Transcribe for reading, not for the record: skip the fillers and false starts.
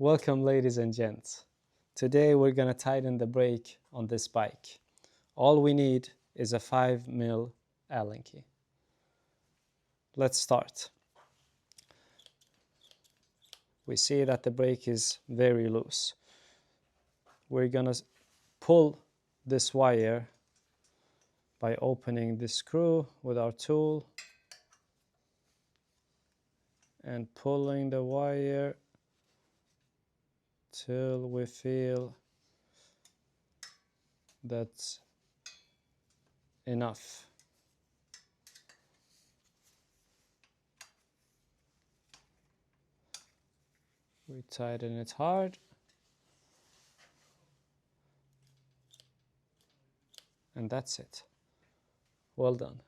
Welcome, ladies and gents. Today we're gonna tighten the brake on this bike. All we need is a 5mm Allen key. Let's start. We see that the brake is very loose. We're gonna pull this wire by opening the screw with our tool and pulling the wire till we feel that's enough. We tighten it hard. And that's it. Well done.